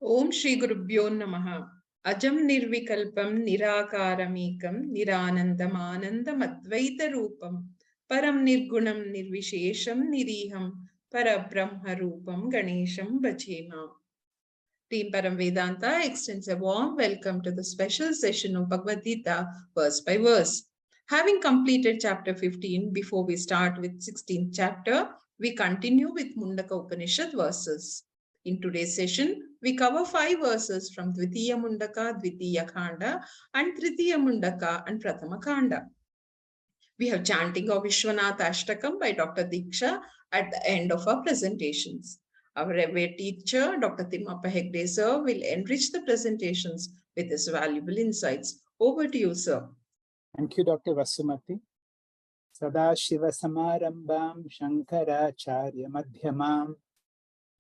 Om Shri Gurubhyo Namaha. Ajam Nirvikalpam Nirakaramekam Niranandam Anandam Advaita Rupam Param Nirgunam Nirvishesham Niriham Parabrahma Rupam Ganesham Bhajema. Team Param Vedanta extends a warm welcome to the special session of Bhagavad Gita verse by verse. Having completed chapter 15, before we start with 16th chapter, we continue with Mundaka Upanishad verses. In today's session, we cover 5 verses from Dvitiya Mundaka, Dvitiya Khanda, and Tritiya Mundaka and Prathama Khanda. We have chanting of Vishwanath Ashtakam by Dr. Diksha at the end of our presentations. Our revered teacher, Dr. Timmappa Hegde sir, will enrich the presentations with his valuable insights. Over to you, sir. Thank you, Dr. Vasumati. Sadashiva Samarambam Shankaracharya Madhyamam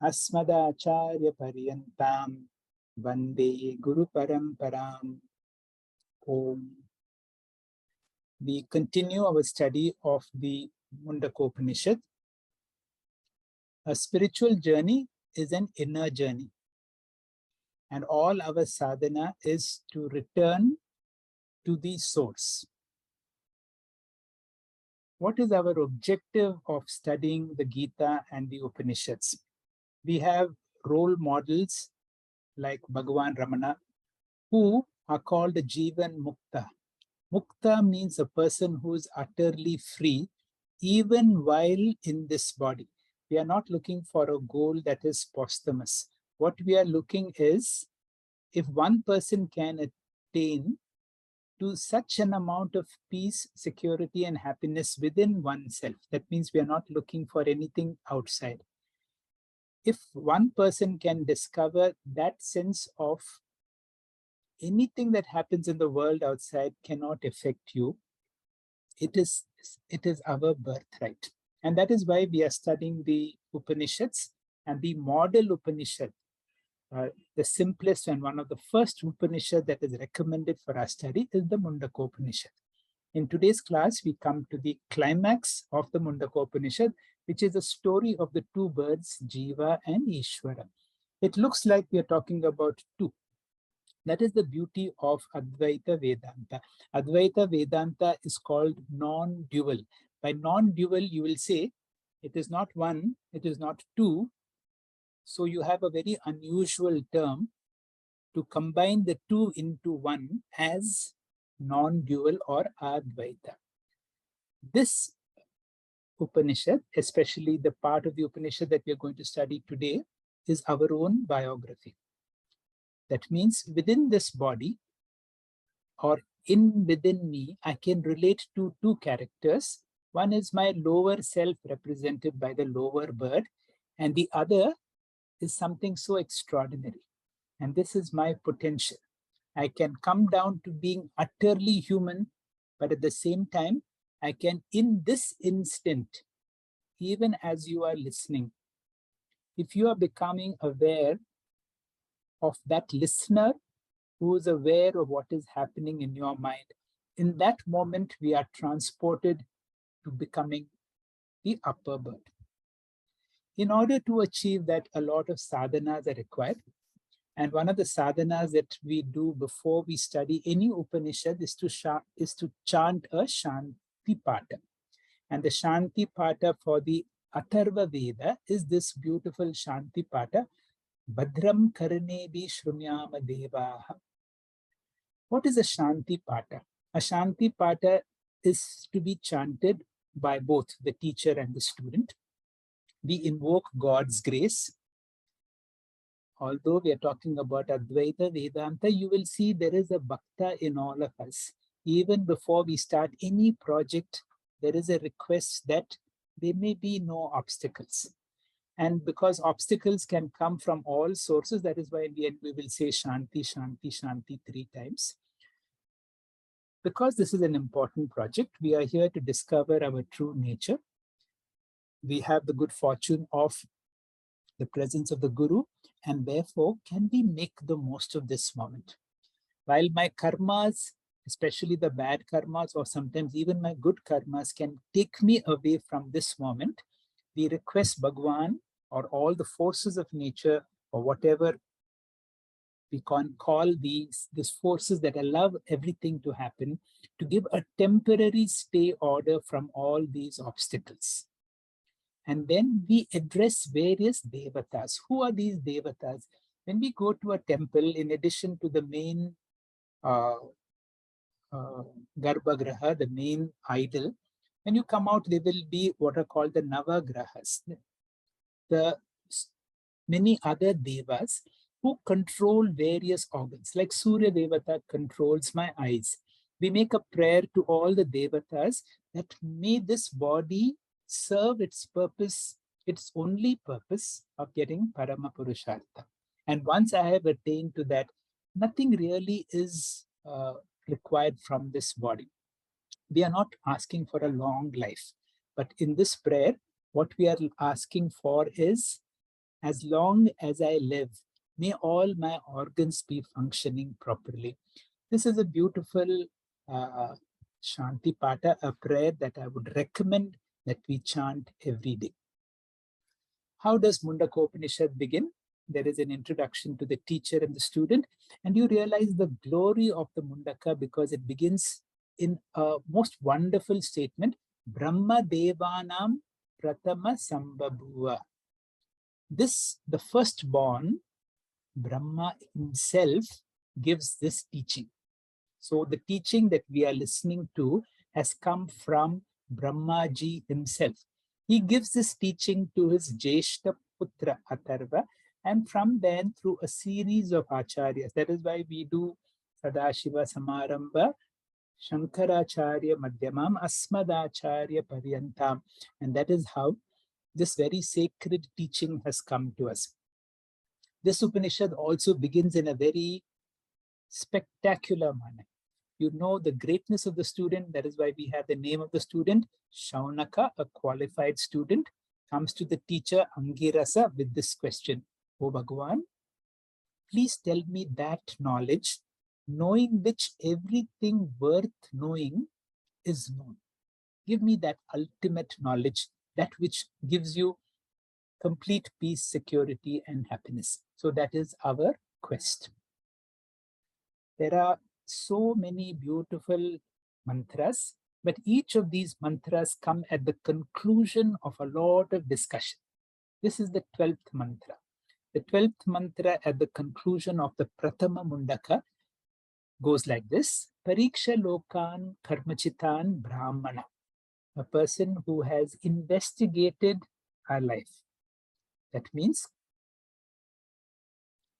Asmadacharya Paryantam Vande Guru Paramparam. Om. We continue our study of the Mundaka Upanishad. A spiritual journey is an inner journey, and all our sadhana is to return to the source. What is our objective of studying the Gita and the Upanishads? We have role models like Bhagavan Ramana, who are called Jivan Mukta. Mukta means a person who is utterly free, even while in this body. We are not looking for a goal that is posthumous. What we are looking is, if one person can attain to such an amount of peace, security, and happiness within oneself, that means we are not looking for anything outside. If one person can discover that sense of anything that happens in the world outside cannot affect you, it is our birthright. And that is why we are studying the Upanishads, and the model Upanishad, the simplest and one of the first Upanishad that is recommended for our study is the Mundaka Upanishad. In today's class, we come to the climax of the Mundaka Upanishad, which is the story of the two birds, Jiva and Ishvara. It looks like we are talking about two. That is the beauty of Advaita Vedanta. Advaita Vedanta is called non-dual. By non-dual, you will say it is not one, it is not two. So you have a very unusual term to combine the two into one as non-dual or Advaita. This Upanishad, especially the part of the Upanishad that we are going to study today, is our own biography. That means within this body or within me, I can relate to two characters. One is my lower self represented by the lower bird, and the other is something so extraordinary. And this is my potential. I can come down to being utterly human, but at the same time, I can, in this instant, even as you are listening, if you are becoming aware of that listener who is aware of what is happening in your mind, in that moment, we are transported to becoming the upper bird. In order to achieve that, a lot of sadhanas are required. And one of the sadhanas that we do before we study any Upanishad is to chant a Shanti Pata. And the Shanti Pata for the Atharva Veda is this beautiful Shanti Pata, Bhadram Karnebi Shrunyama Devaha. What is a Shanti Pata? A Shanti Pata is to be chanted by both the teacher and the student. We invoke God's grace. Although we are talking about Advaita Vedanta, you will see there is a bhakta in all of us. Even before we start any project, there is a request that there may be no obstacles. And because obstacles can come from all sources, that is why in the end we will say Shanti, Shanti, Shanti 3 times. Because this is an important project, we are here to discover our true nature. We have the good fortune of the presence of the Guru, and therefore can we make the most of this moment. While my karmas, especially the bad karmas or sometimes even my good karmas, can take me away from this moment, we request Bhagwan or all the forces of nature or whatever We can call these forces that allow everything to happen to give a temporary stay order from all these obstacles. And then we address various devatas. Who are these devatas? When we go to a temple, in addition to the main Garbhagraha, the main idol, when you come out, there will be what are called the Navagrahas, the many other devas who control various organs, like Surya Devata controls my eyes. We make a prayer to all the devatas that may this body serve its purpose, its only purpose of getting Parama Purushartha. And once I have attained to that, nothing really is required from this body. We are not asking for a long life, but in this prayer, what we are asking for is, as long as I live, may all my organs be functioning properly. This is a beautiful Shanti Pata, a prayer that I would recommend that we chant every day. How does Mundaka Upanishad begin? There is an introduction to the teacher and the student, and you realize the glory of the Mundaka because it begins in a most wonderful statement, Brahma Devanam Pratama Sambhabhuva. This, the firstborn, Brahma himself, gives this teaching. So the teaching that we are listening to has come from Brahmaji himself. He gives this teaching to his Jeshta Putra Atharva, and from then through a series of acharyas. That is why we do Sadashiva Samarambha, Shankaracharya Madhyamam, Asmadacharya Paryantam. And that is how this very sacred teaching has come to us. This Upanishad also begins in a very spectacular manner. You know the greatness of the student. That is why we have the name of the student. Shaunaka, a qualified student, comes to the teacher Angirasa with this question. O Bhagavan, please tell me that knowledge, knowing which everything worth knowing is known. Give me that ultimate knowledge, that which gives you complete peace, security, and happiness. So that is our quest. There are so many beautiful mantras, but each of these mantras come at the conclusion of a lot of discussion. This is the 12th mantra. The 12th mantra at the conclusion of the Prathama Mundaka goes like this. Pariksha Lokan Karmachitan Brahmana. A person who has investigated our life. That means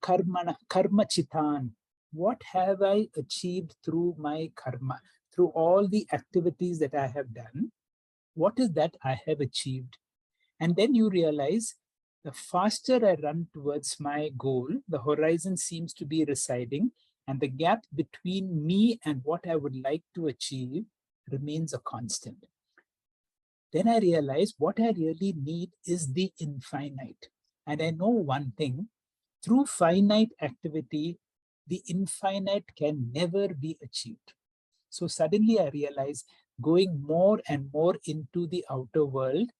Karmachitan. What have I achieved through my karma, through all the activities that I have done? What is that I have achieved? And then you realize the faster I run towards my goal, the horizon seems to be receding, and the gap between me and what I would like to achieve remains a constant. Then I realize what I really need is the infinite. And I know one thing, through finite activity, the infinite can never be achieved. So suddenly I realize going more and more into the outer world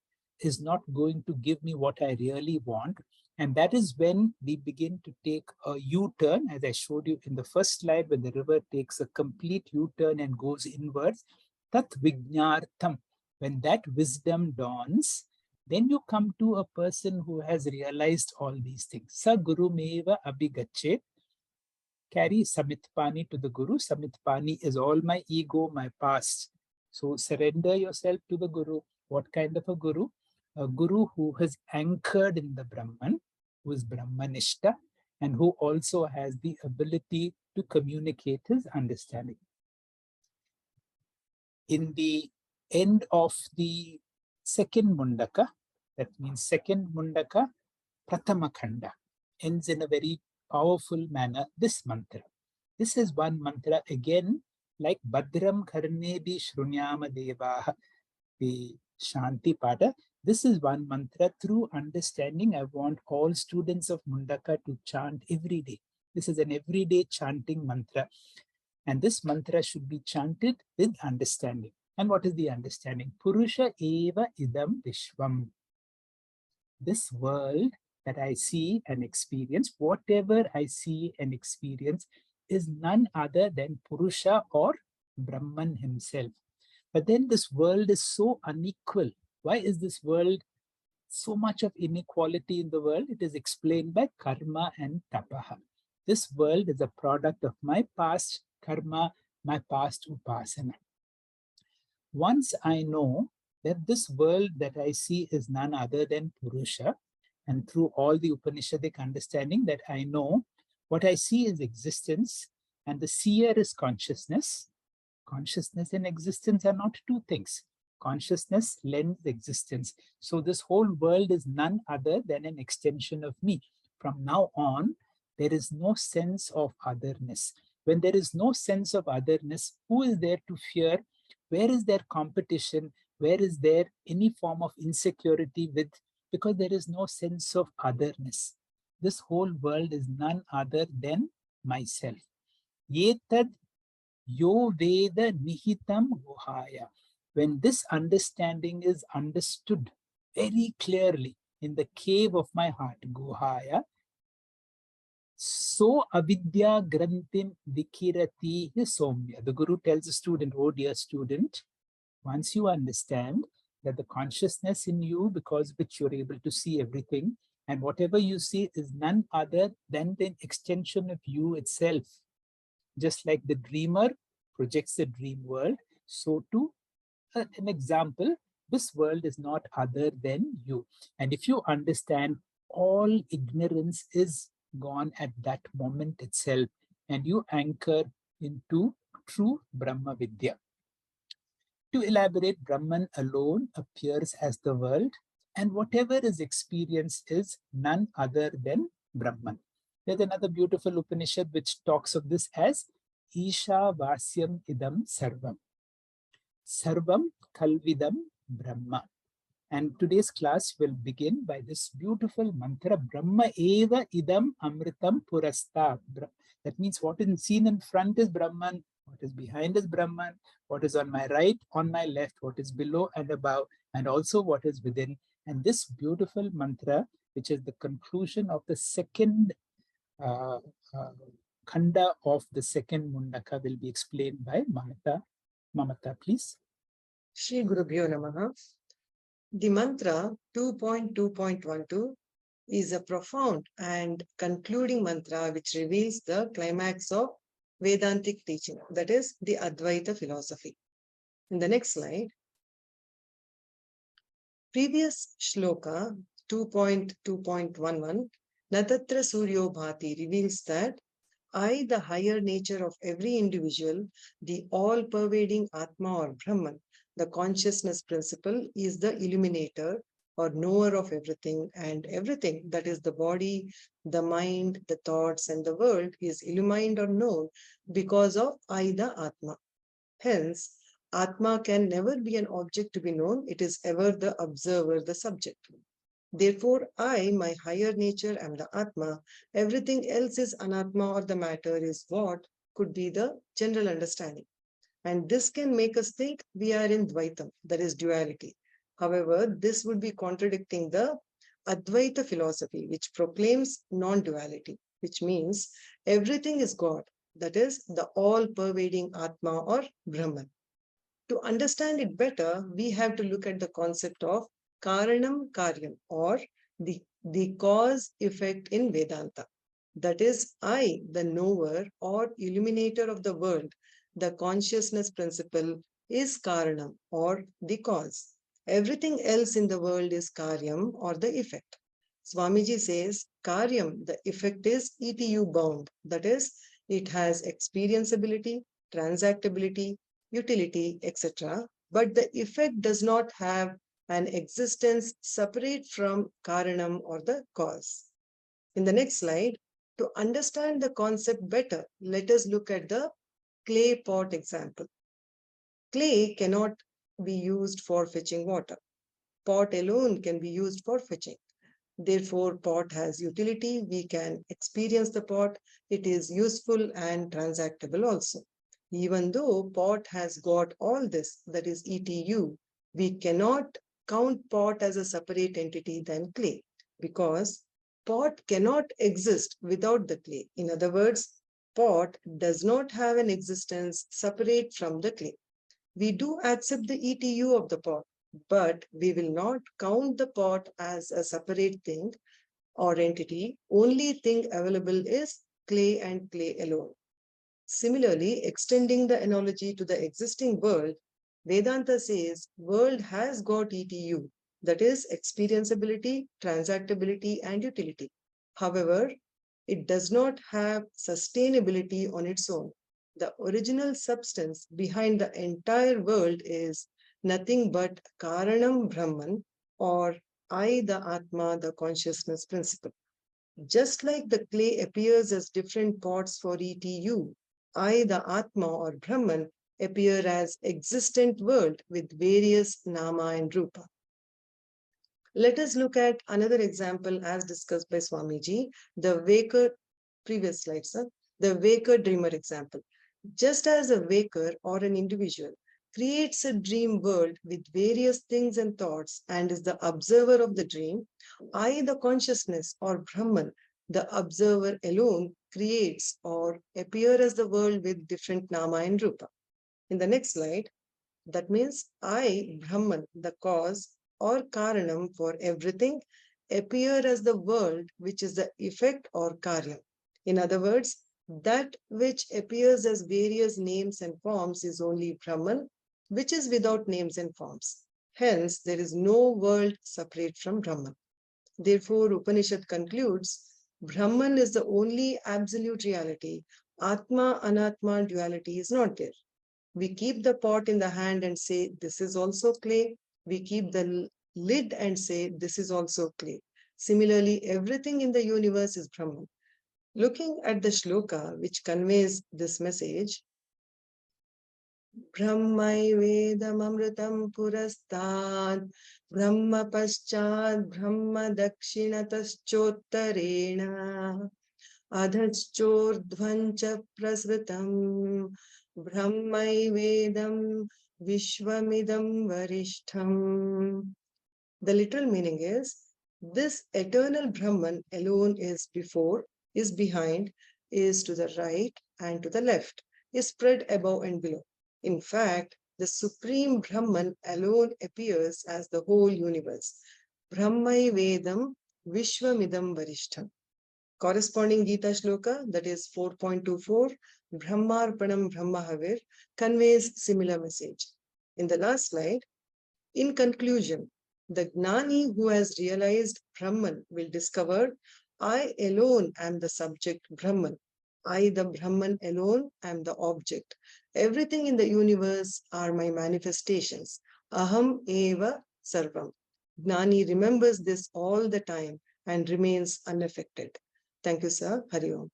is not going to give me what I really want. And that is when we begin to take a U-turn, as I showed you in the first slide, when the river takes a complete U-turn and goes inwards. Tat Vijnartham. When that wisdom dawns, then you come to a person who has realized all these things. Sa Guru Meva Abhigachet. Carry Samitpani to the Guru. Samitpani is all my ego, my past. So surrender yourself to the Guru. What kind of a Guru? A Guru who has anchored in the Brahman, who is Brahmanishta, and who also has the ability to communicate his understanding. In the end of the second Mundaka, that means second Mundaka, Prathama Khanda, ends in a very powerful manner, this mantra. This is one mantra again, like Badram Karnebi Shrunyama Devaha, the Shanti Pada. This is one mantra through understanding. I want all students of Mundaka to chant every day. This is an everyday chanting mantra. And this mantra should be chanted with understanding. And what is the understanding? Purusha eva idam vishvam. This world that I see and experience, whatever I see and experience, is none other than Purusha or Brahman himself. But then this world is so unequal. Why is this world so much of inequality in the world? It is explained by karma and tapaha. This world is a product of my past karma, my past upasana. Once I know that this world that I see is none other than Purusha, and through all the Upanishadic understanding that I know what I see is existence, and the seer is consciousness. Consciousness and existence are not two things. Consciousness lends existence. So this whole world is none other than an extension of me. From now on, there is no sense of otherness. When there is no sense of otherness, who is there to fear? Where is there competition? Where is there any form of insecurity with? Because there is no sense of otherness. This whole world is none other than myself. Yetad yo veda nihitam guhaya. When this understanding is understood very clearly in the cave of my heart, guhaya, so avidya grantim vikirati somya. The Guru tells the student, oh dear student, once you understand that the consciousness in you, because of which you're able to see everything, and whatever you see is none other than the extension of you itself. Just like the dreamer projects the dream world, so too, an example, this world is not other than you. And if you understand, all ignorance is gone at that moment itself, and you anchor into true Brahma Vidya. To elaborate, Brahman alone appears as the world, and whatever is experienced is none other than Brahman. There's another beautiful Upanishad which talks of this as Isha Vasyam Idam Sarvam. Sarvam Kalvidam Brahma. And today's class will begin by this beautiful mantra, Brahma Eva Idam Amritam Purasta. That means what is seen in front is Brahman, what is behind is Brahman, what is on my right, on my left, what is below and above, and also what is within. And this beautiful mantra, which is the conclusion of the second khanda of the second Mundaka, will be explained by Mamata, please. Shri Gurubhyo Namaha. The mantra 2.2.12 is a profound and concluding mantra which reveals the climax of Vedantic teaching, that is the Advaita philosophy. In the next slide, previous shloka 2.2.11, Natatra Suryo Bhati, reveals that I, the higher nature of every individual, the all-pervading Atma or Brahman, the consciousness principle, is the illuminator or knower of everything, and everything, that is the body, the mind, the thoughts, and the world, is illumined or known because of I, the Atma. Hence, Atma can never be an object to be known. It is ever the observer, the subject. Therefore, I, my higher nature, am the Atma. Everything else is anatma, or the matter, is what could be the general understanding. And this can make us think we are in dvaitam, that is duality. However, this would be contradicting the Advaita philosophy, which proclaims non-duality, which means everything is God, that is the all-pervading Atma or Brahman. To understand it better, we have to look at the concept of Karanam Karyam, or the cause-effect in Vedanta. That is, I, the knower or illuminator of the world, the consciousness principle, is Karanam, or the cause. Everything else in the world is Karyam, or the effect. Swamiji says, Karyam, the effect, is ETU bound. That is, it has experienceability, transactability, utility, etc. But the effect does not have an existence separate from Karanam, or the cause. In the next slide, to understand the concept better, let us look at the clay pot example. Clay cannot be used for fetching water. Pot alone can be used for fetching. Therefore, pot has utility. We can experience the pot. It is useful and transactable also. Even though pot has got all this, that is ETU, we cannot count pot as a separate entity than clay, because pot cannot exist without the clay. In other words, pot does not have an existence separate from the clay. We do accept the ETU of the pot, but we will not count the pot as a separate thing or entity. Only thing available is clay and clay alone. Similarly, extending the analogy to the existing world, Vedanta says world has got ETU, that is experienceability, transactability, and utility. However, it does not have sustainability on its own. The original substance behind the entire world is nothing but Karanam Brahman, or I, the Atma, the consciousness principle. Just like the clay appears as different pots for ETU, I, the Atma or Brahman, appear as existent world with various nama and rupa. Let us look at another example as discussed by Swamiji, the waker, previous slide, sir, the waker dreamer example. Just as a waker or an individual creates a dream world with various things and thoughts and is the observer of the dream, I, the consciousness or Brahman, the observer alone, creates or appear as the world with different nama and rupa. In the next slide, that means I, Brahman, the cause or karanam for everything, appear as the world which is the effect or karya. In other words, that which appears as various names and forms is only Brahman, which is without names and forms. Hence, there is no world separate from Brahman. Therefore, Upanishad concludes, Brahman is the only absolute reality. Atma, anatma duality is not there. We keep the pot in the hand and say, this is also clay. We keep the lid and say, this is also clay. Similarly, everything in the universe is Brahman. Looking at the shloka, which conveys this message, Brahmaivedam amritam purastad, Brahma paschad, Brahma dakshinataschotarena, adhaschordhvancha prasritam, Brahmaivedam vishvamidam varishtham. The literal meaning is, this eternal Brahman alone is before, is behind, is to the right and to the left, is spread above and below. In fact, the supreme Brahman alone appears as the whole universe. Brahmaivedam vishvamidam varishtham. Corresponding Gita shloka, that is 4.24, Brahmarpanam Brahmahavir, conveys similar message. In the last slide, in conclusion, the Gnani who has realized Brahman will discover, I alone am the subject Brahman. I, the Brahman alone, am the object. Everything in the universe are my manifestations. Aham eva sarvam. Gnani remembers this all the time and remains unaffected. Thank you, sir. Hari Om.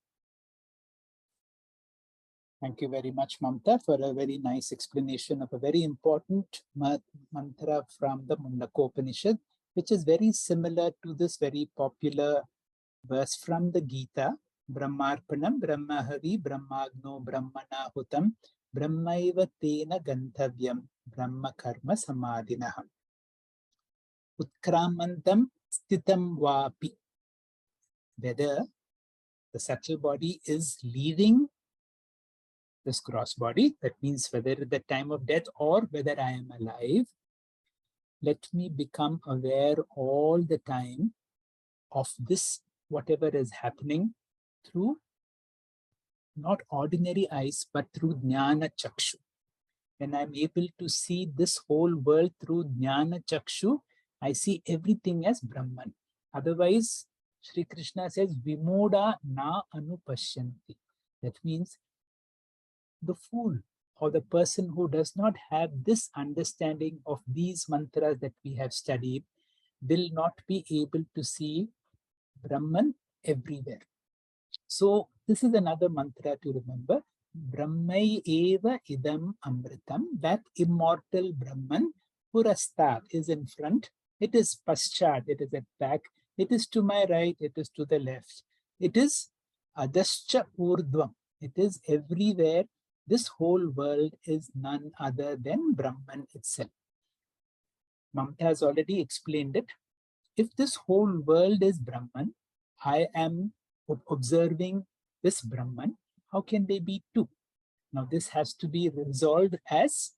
Thank you very much, Mamta, for a very nice explanation of a very important mantra from the Mundaka Upanishad, which is very similar to this very popular verse from the Gita, Brahmarpanam, Brahmahavi, Brahmagno, Brahmana Hutam, Brahmaiva Tena Ganthavyam, Brahma Karma Samadhinaha. Utkramantam Stitam Vapi. Whether the subtle body is leaving this gross body, that means whether at the time of death or whether I am alive, let me become aware all the time of this, whatever is happening, through not ordinary eyes, but through Jnana Chakshu. When I'm able to see this whole world through Jnana Chakshu, I see everything as Brahman. Otherwise, Sri Krishna says, Vimoda na anupashyanti. That means the fool or the person who does not have this understanding of these mantras that we have studied will not be able to see Brahman everywhere. So this is another mantra to remember. Brahmai eva idam amritam. That immortal Brahman, purastat, is in front. It is paschat, it is at back. It is to my right, it is to the left. It is adascha urdhvam. It is everywhere. This whole world is none other than Brahman itself. Mamta has already explained it. If this whole world is Brahman, I am observing this Brahman. How can they be two? Now this has to be resolved as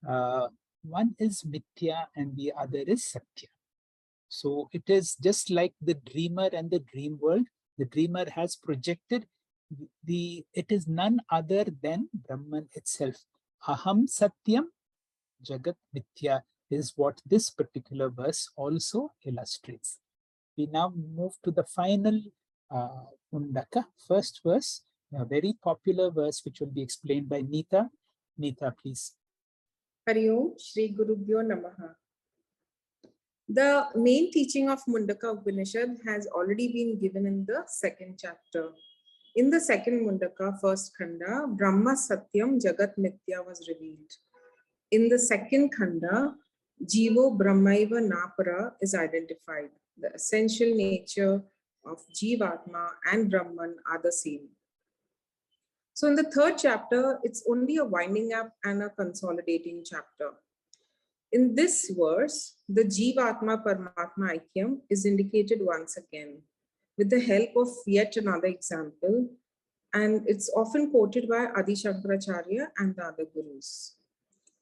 one is Mithya and the other is Satya. So it is just like the dreamer and the dream world. The dreamer has projected it is none other than Brahman itself. Aham Satyam Jagat Mithya is what this particular verse also illustrates. We now move to the final Mundaka, first verse, a very popular verse which will be explained by Neeta. Neeta, please. Hari Om, Shri Gurubhyo Namaha. The main teaching of Mundaka Upanishad has already been given in the second chapter. In the second Mundaka, first Khanda, Brahma Satyam Jagat Mithya was revealed. In the second Khanda, Jivo Brahmaiva Napara is identified. The essential nature of Jivatma and Brahman are the same. So in the third chapter, it's only a winding up and a consolidating chapter. In this verse, the Jivatma Paramatma Aikyam is indicated once again with the help of yet another example, and it's often quoted by Adi Shankaracharya and the other gurus.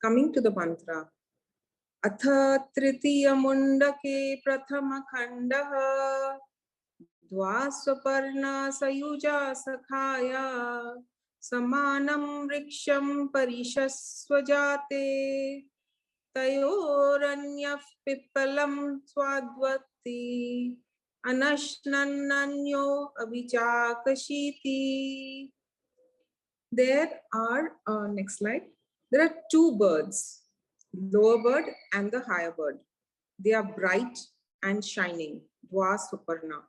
Coming to the mantra, Atha Tritiya Mundake Prathama Khandaha Dvasvaparna Sayuja Sakhaya Samanam Riksham Parishasvajate Tayoranyaf Pipalam Swadvati Anashnananyo Avichakashiti. There are, next slide, there are two birds, lower bird and the higher bird. They are bright and shining, Dvasvaparna.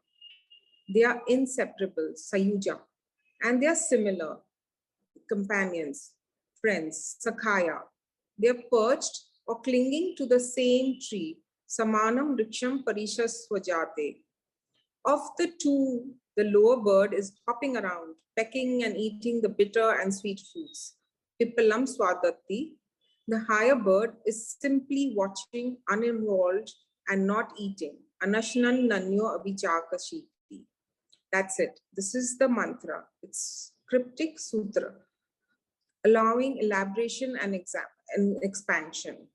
They are inseparable, Sayuja, and they are similar, companions, friends, Sakhaya. They are perched or clinging to the same tree, Samanam Riksham Parishasvajate. Of the two, the lower bird is hopping around, pecking and eating the bitter and sweet fruits, Pipalam Swadati. The higher bird is simply watching, uninvolved and not eating, Anashnan Nanyo Abhichakashiti. That's it. This is the mantra. It's cryptic sutra, allowing elaboration and expansion.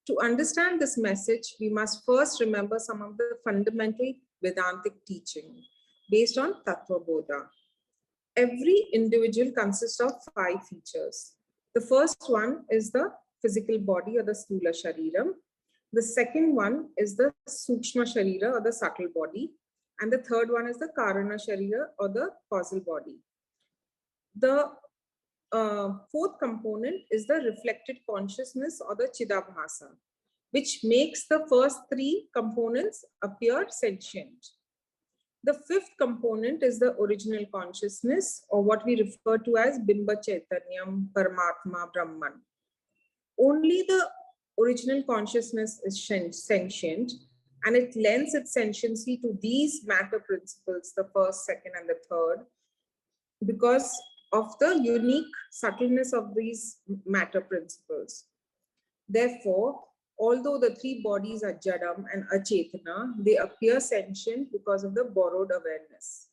To understand this message, we must first remember some of the fundamental Vedantic teaching based on Tattva Bodha. Every individual consists of 5 features. The first one is the physical body or the Sthula Shariram. The second one is the Sukshma Sharira or the subtle body. And the third one is the Karana Sharira or the causal body. The fourth component is the reflected consciousness or the Chidabhasa, which makes the first 3 components appear sentient. The fifth component is the original consciousness, or what we refer to as Bimba Chaitanyam, Paramatma, Brahman. Only the original consciousness is sentient, and it lends its sentiency to these matter principles, the first, second, and the third, because of the unique subtleness of these matter principles. Therefore, although the 3 bodies are Jadam and Achetana, they appear sentient because of the borrowed awareness.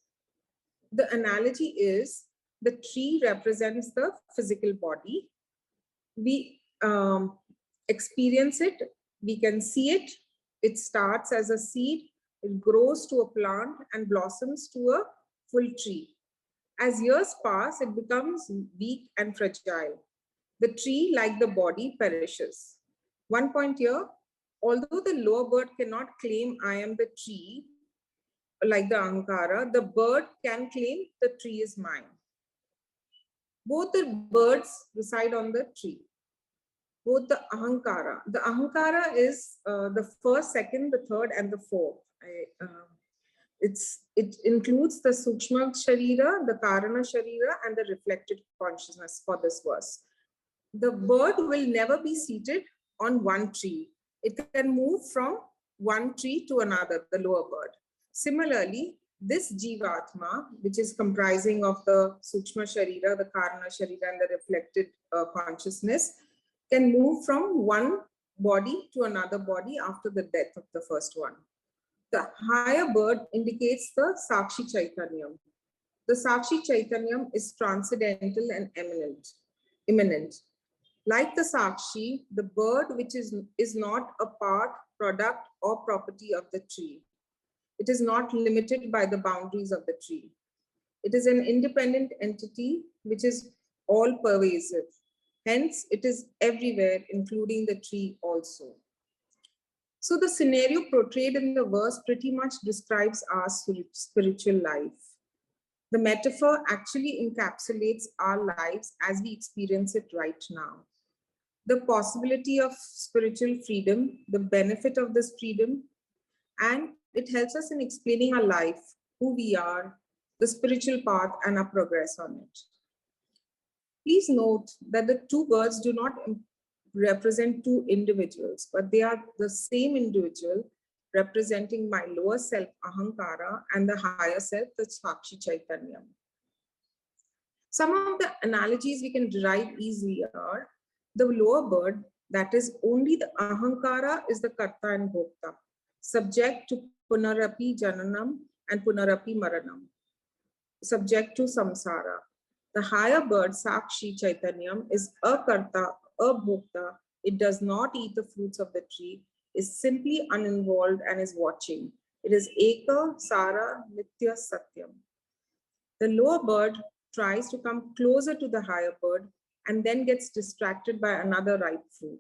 The analogy is the tree represents the physical body. We experience it, we can see it. It starts as a seed, it grows to a plant and blossoms to a full tree. As years pass, it becomes weak and fragile. The tree, like the body, perishes. One point here, although the lower bird cannot claim I am the tree, like the Ahankara, the bird can claim the tree is mine. Both the birds reside on the tree. Both the Ahankara is the first, second, the third, and the fourth. It includes the Sukshma Sharira, the Karana Sharira, and the reflected consciousness for this verse. The bird will never be seated on one tree. It can move from one tree to another, the lower bird. Similarly, this Jivatma, which is comprising of the Sukshma Sharira, the Karana Sharira, and the reflected consciousness, can move from one body to another body after the death of the first one. The higher bird indicates the Sakshi Chaitanyam. The Sakshi Chaitanyam is transcendental and immanent. Like the Sakshi, the bird which is not a part, product, or property of the tree. It is not limited by the boundaries of the tree. It is an independent entity which is all pervasive. Hence, it is everywhere, including the tree also. So the scenario portrayed in the verse pretty much describes our spiritual life. The metaphor actually encapsulates our lives as we experience it right now. The possibility of spiritual freedom, the benefit of this freedom, and it helps us in explaining our life, who we are, the spiritual path, and our progress on it. Please note that the two words do not represent two individuals, but they are the same individual representing my lower self, Ahankara, and the higher self, the Sakshi Chaitanya. Some of the analogies we can derive easily are the lower bird, that is only the Ahankara is the Karta and Bhokta, subject to Punarapi Jananam and Punarapi Maranam, subject to Samsara. The higher bird, Sakshi Chaitanyam, is a Karta, a Bhokta. It does not eat the fruits of the tree, is simply uninvolved and is watching. It is Eka, Sara, Nitya, Satyam. The lower bird tries to come closer to the higher bird and then gets distracted by another ripe fruit.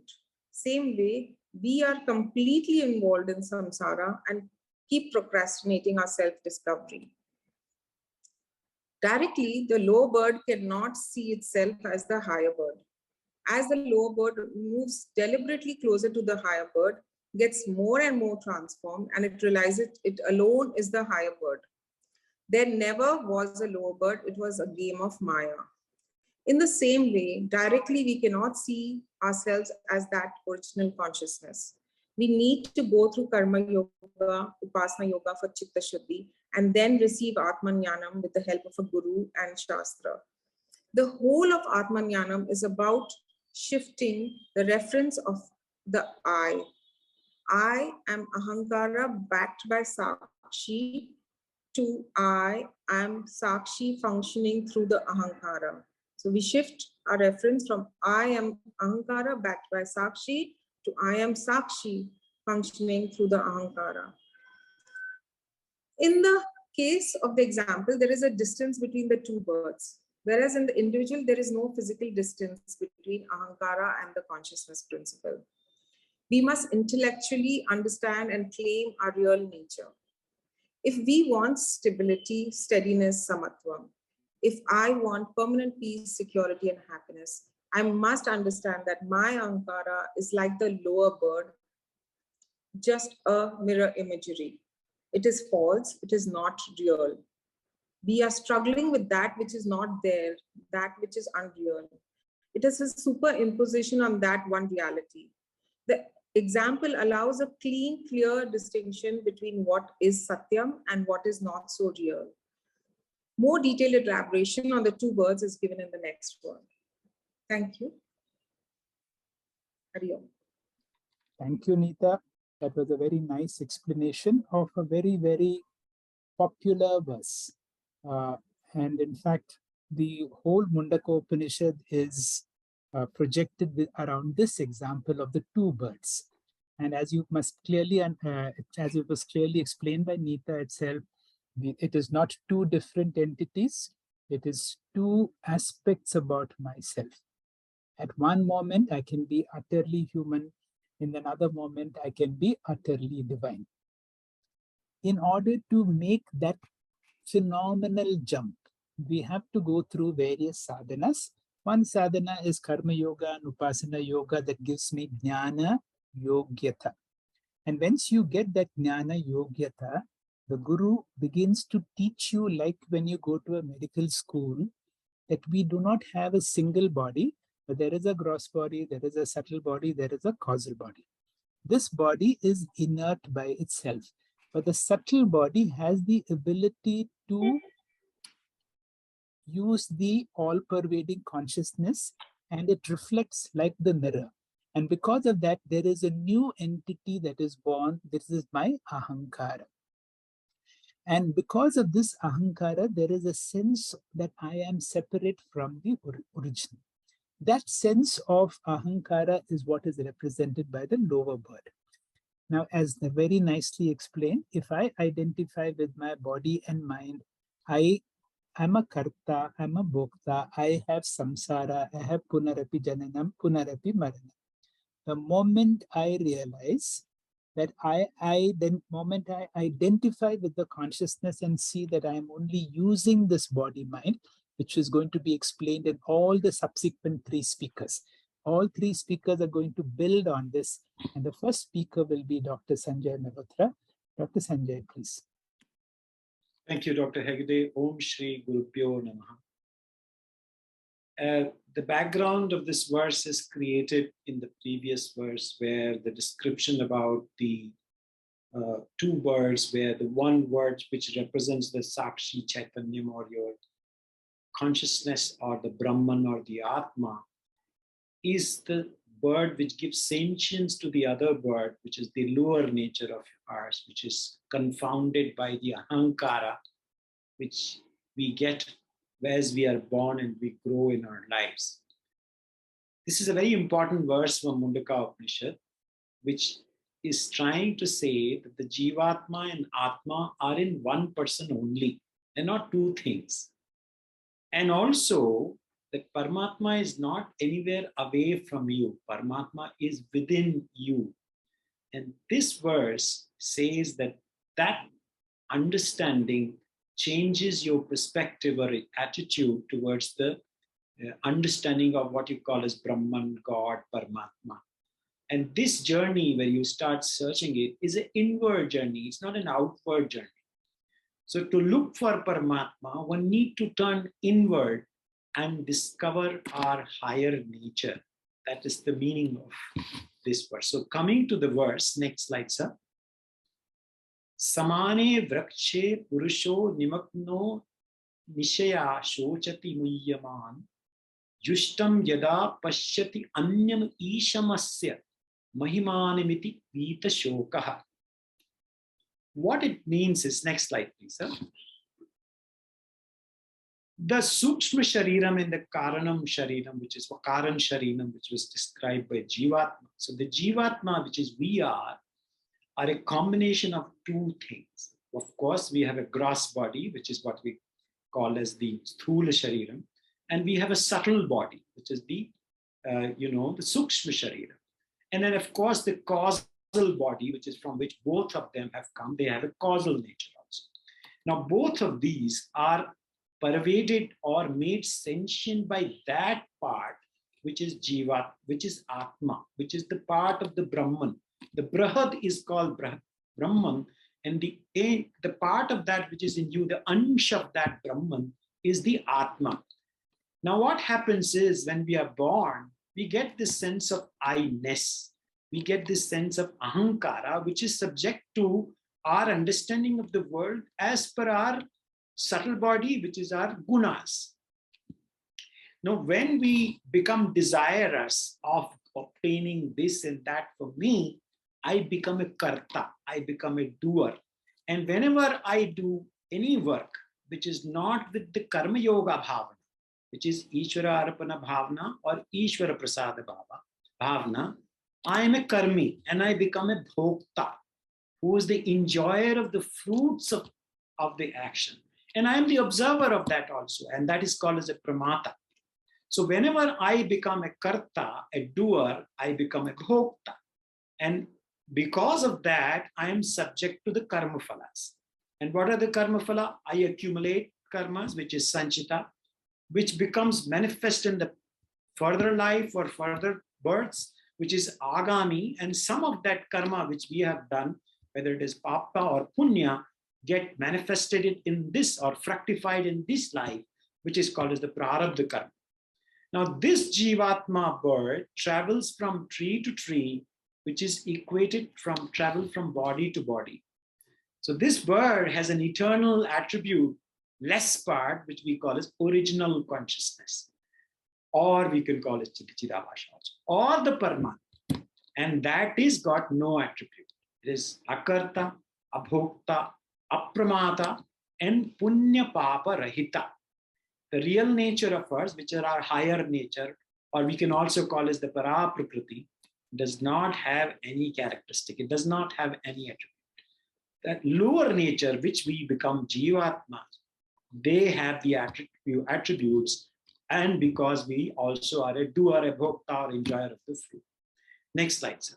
Same way, we are completely involved in samsara and keep procrastinating our self-discovery. Directly, the lower bird cannot see itself as the higher bird. As the lower bird moves deliberately closer to the higher bird, gets more and more transformed, and it realizes it alone is the higher bird. There never was a lower bird, it was a game of Maya. In the same way, directly we cannot see ourselves as that original consciousness. We need to go through Karma Yoga, Upasana Yoga for Chitta Shuddhi, and then receive Atmanyanam with the help of a Guru and Shastra. The whole of Atmanyanam is about shifting the reference of the I. I am Ahankara backed by Sakshi to I am Sakshi functioning through the Ahankara. So we shift our reference from I am Ahankara backed by Sakshi to I am Sakshi functioning through the Ahankara. In the case of the example, there is a distance between the two birds, whereas in the individual, there is no physical distance between Ahankara and the consciousness principle. We must intellectually understand and claim our real nature. If we want stability, steadiness, samatvam, if I want permanent peace, security, and happiness, I must understand that my Ahankara is like the lower bird, just a mirror imagery. It is false, it is not real. We are struggling with that which is not there, that which is unreal. It is a superimposition on that one reality. The example allows a clean, clear distinction between what is Satyam and what is not so real. More detailed elaboration on the two words is given in the next one. Thank you. Hari Om. Thank you, Neeta. That was a very nice explanation of a very, very popular verse. And in fact, the whole Mundaka Upanishad is projected around this example of the two birds. And as you must clearly, as it was clearly explained by Neeta itself, it is not two different entities. It is two aspects about myself. At one moment, I can be utterly human. In another moment, I can be utterly divine. In order to make that phenomenal jump, we have to go through various sadhanas. One sadhana is Karma Yoga and Upasana Yoga that gives me Jnana Yogyata. And once you get that Jnana Yogyata, the Guru begins to teach you, like when you go to a medical school, that we do not have a single body, but there is a gross body, there is a subtle body, there is a causal body. This body is inert by itself, but the subtle body has the ability to use the all-pervading consciousness, and it reflects like the mirror. And because of that, there is a new entity that is born. This is my Ahankara. And because of this ahankara, there is a sense that I am separate from the origin. That sense of ahankara is what is represented by the lower bird. Now, as very nicely explained, if I identify with my body and mind, I am a karta, I'm a bhokta, I have samsara, I have punarapi jananam, punarapi maranam. The moment I realize that moment I identify with the consciousness and see that I am only using this body mind, which is going to be explained in all the subsequent three speakers. All three speakers are going to build on this. And the first speaker will be Dr. Sanjay Mehrotra. Dr. Sanjay, please. Thank you, Dr. Hegde. Om Shri Guru Pyo Namaha. The background of this verse is created in the previous verse, where the description about the two birds, where the one word which represents the Sakshi Chaitanyam, or your consciousness, or the Brahman, or the Atma, is the bird which gives sentience to the other bird, which is the lower nature of ours, which is confounded by the ahankara, which we get as we are born and we grow in our lives. This is a very important verse from Mundaka Upanishad, which is trying to say that the Jivatma and Atma are in one person only, and not two things. And also that Paramatma is not anywhere away from you. Paramatma is within you. And this verse says that that understanding changes your perspective or attitude towards the understanding of what you call as Brahman, God, Paramatma. And this journey, where you start searching it, is an inward journey. It's not an outward journey. So to look for Paramatma, one need to turn inward and discover our higher nature. That is the meaning of this verse. So coming to the verse, next slide, sir. Samane vrakshe purusho nimakno nishaya shochati muyyaman yushtam yada pashyati anyam ishamasya mahimanimiti vita shokaha. What it means is, next slide, please, sir. The Sukshma Shariram and the Karanam Shariram, which is Karan Shariram, which was described by Jivatma. So the Jivatma, which is we are a combination of two things. Of course, we have a gross body, which is what we call as the Sthula Shariram, and we have a subtle body, which is the the Sukshma Shariram. And then, of course, the causal body, which is from which both of them have come, they have a causal nature also. Now, both of these are pervaded or made sentient by that part, which is Jivat, which is Atma, which is the part of the Brahman. The Brahad is called Brahman, and the part of that which is in you, the ansh of that Brahman, is the Atma. Now, what happens is, when we are born, we get this sense of I-ness. We get this sense of ahankara, which is subject to our understanding of the world as per our subtle body, which is our gunas. Now, when we become desirous of obtaining this and that for me, I become a karta, I become a doer. And whenever I do any work which is not with the karma yoga bhavana, which is Ishvara Arpana Bhavana or Ishvara Prasada Bhavana, I am a karmi and I become a bhokta, who is the enjoyer of the fruits of the action. And I am the observer of that also, and that is called as a pramata. So whenever I become a karta, a doer, I become a bhokta. And because of that, I am subject to the karma phalas. And what are the karma phala? I accumulate karmas, which is sanchita, which becomes manifest in the further life or further births, which is agami. And some of that karma which we have done, whether it is papa or punya, get manifested in this or fructified in this life, which is called as the prarabdha karma. Now, this Jivatma bird travels from tree to tree, which is equated from travel from body to body. So this bird has an eternal attribute, less part, which we call as original consciousness, or we can call it Chidabhasha also, or the Paramatma. And that is got no attribute. It is akarta, abhokta, apramata, and punya papa rahita. The real nature of us, which are our higher nature, or we can also call as the para prakriti, does not have any characteristic. It does not have any attribute. That lower nature, which we become Jivatma, they have the attributes, and because we also are a doer, a bhokta, or enjoyer of the fruit. Next slide, sir.